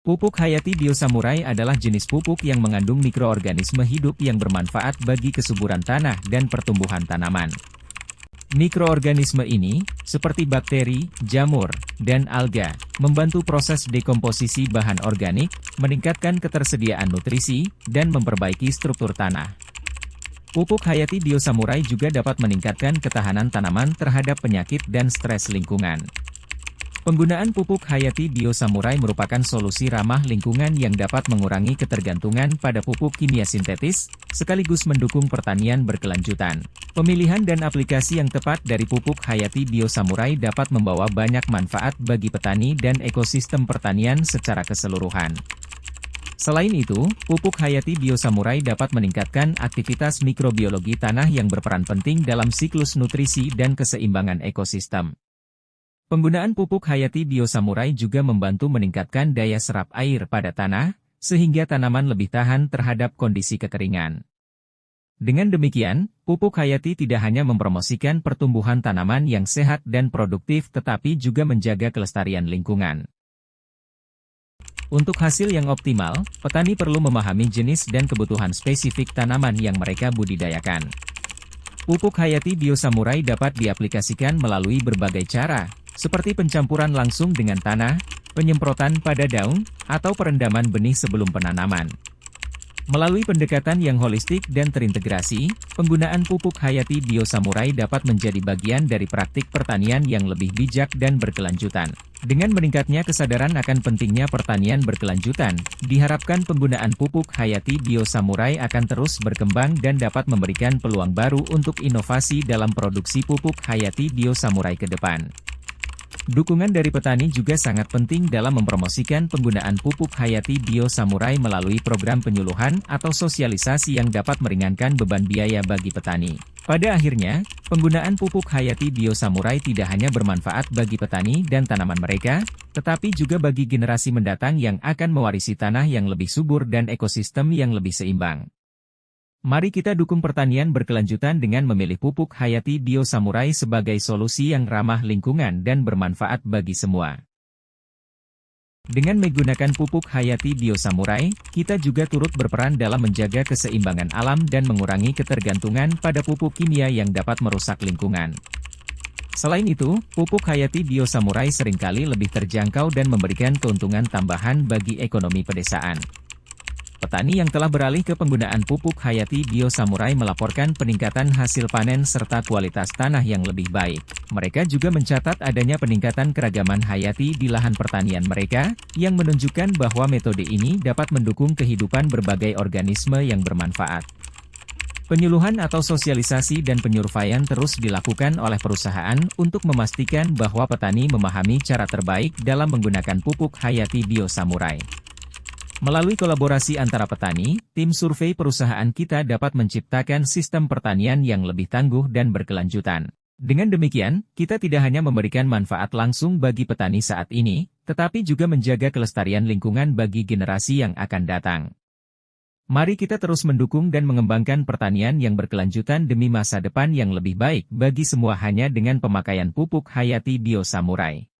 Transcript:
Pupuk Hayati Bio Samurai adalah jenis pupuk yang mengandung mikroorganisme hidup yang bermanfaat bagi kesuburan tanah dan pertumbuhan tanaman. Mikroorganisme ini, seperti bakteri, jamur, dan alga, membantu proses dekomposisi bahan organik, meningkatkan ketersediaan nutrisi, dan memperbaiki struktur tanah. Pupuk Hayati Bio Samurai juga dapat meningkatkan ketahanan tanaman terhadap penyakit dan stres lingkungan. Penggunaan pupuk Hayati Bio Samurai merupakan solusi ramah lingkungan yang dapat mengurangi ketergantungan pada pupuk kimia sintetis, sekaligus mendukung pertanian berkelanjutan. Pemilihan dan aplikasi yang tepat dari pupuk Hayati Bio Samurai dapat membawa banyak manfaat bagi petani dan ekosistem pertanian secara keseluruhan. Selain itu, pupuk Hayati Bio Samurai dapat meningkatkan aktivitas mikrobiologi tanah yang berperan penting dalam siklus nutrisi dan keseimbangan ekosistem. Penggunaan pupuk Hayati Bio Samurai juga membantu meningkatkan daya serap air pada tanah, sehingga tanaman lebih tahan terhadap kondisi kekeringan. Dengan demikian, pupuk Hayati tidak hanya mempromosikan pertumbuhan tanaman yang sehat dan produktif tetapi juga menjaga kelestarian lingkungan. Untuk hasil yang optimal, petani perlu memahami jenis dan kebutuhan spesifik tanaman yang mereka budidayakan. Pupuk Hayati Bio Samurai dapat diaplikasikan melalui berbagai cara, seperti pencampuran langsung dengan tanah, penyemprotan pada daun, atau perendaman benih sebelum penanaman. Melalui pendekatan yang holistik dan terintegrasi, penggunaan pupuk Hayati Bio Samurai dapat menjadi bagian dari praktik pertanian yang lebih bijak dan berkelanjutan. Dengan meningkatnya kesadaran akan pentingnya pertanian berkelanjutan, diharapkan penggunaan pupuk Hayati Bio Samurai akan terus berkembang dan dapat memberikan peluang baru untuk inovasi dalam produksi pupuk Hayati Bio Samurai ke depan. Dukungan dari petani juga sangat penting dalam mempromosikan penggunaan pupuk Hayati Bio Samurai melalui program penyuluhan atau sosialisasi yang dapat meringankan beban biaya bagi petani. Pada akhirnya, penggunaan pupuk Hayati Bio Samurai tidak hanya bermanfaat bagi petani dan tanaman mereka, tetapi juga bagi generasi mendatang yang akan mewarisi tanah yang lebih subur dan ekosistem yang lebih seimbang. Mari kita dukung pertanian berkelanjutan dengan memilih pupuk Hayati Bio Samurai sebagai solusi yang ramah lingkungan dan bermanfaat bagi semua. Dengan menggunakan pupuk Hayati Bio Samurai, kita juga turut berperan dalam menjaga keseimbangan alam dan mengurangi ketergantungan pada pupuk kimia yang dapat merusak lingkungan. Selain itu, pupuk Hayati Bio Samurai seringkali lebih terjangkau dan memberikan keuntungan tambahan bagi ekonomi pedesaan. Petani yang telah beralih ke penggunaan pupuk Hayati Bio Samurai melaporkan peningkatan hasil panen serta kualitas tanah yang lebih baik. Mereka juga mencatat adanya peningkatan keragaman hayati di lahan pertanian mereka, yang menunjukkan bahwa metode ini dapat mendukung kehidupan berbagai organisme yang bermanfaat. Penyuluhan atau sosialisasi dan penyurveian terus dilakukan oleh perusahaan untuk memastikan bahwa petani memahami cara terbaik dalam menggunakan pupuk Hayati Bio Samurai. Melalui kolaborasi antara petani, tim survei perusahaan kita dapat menciptakan sistem pertanian yang lebih tangguh dan berkelanjutan. Dengan demikian, kita tidak hanya memberikan manfaat langsung bagi petani saat ini, tetapi juga menjaga kelestarian lingkungan bagi generasi yang akan datang. Mari kita terus mendukung dan mengembangkan pertanian yang berkelanjutan demi masa depan yang lebih baik bagi semua hanya dengan pemakaian pupuk Hayati Bio Samurai.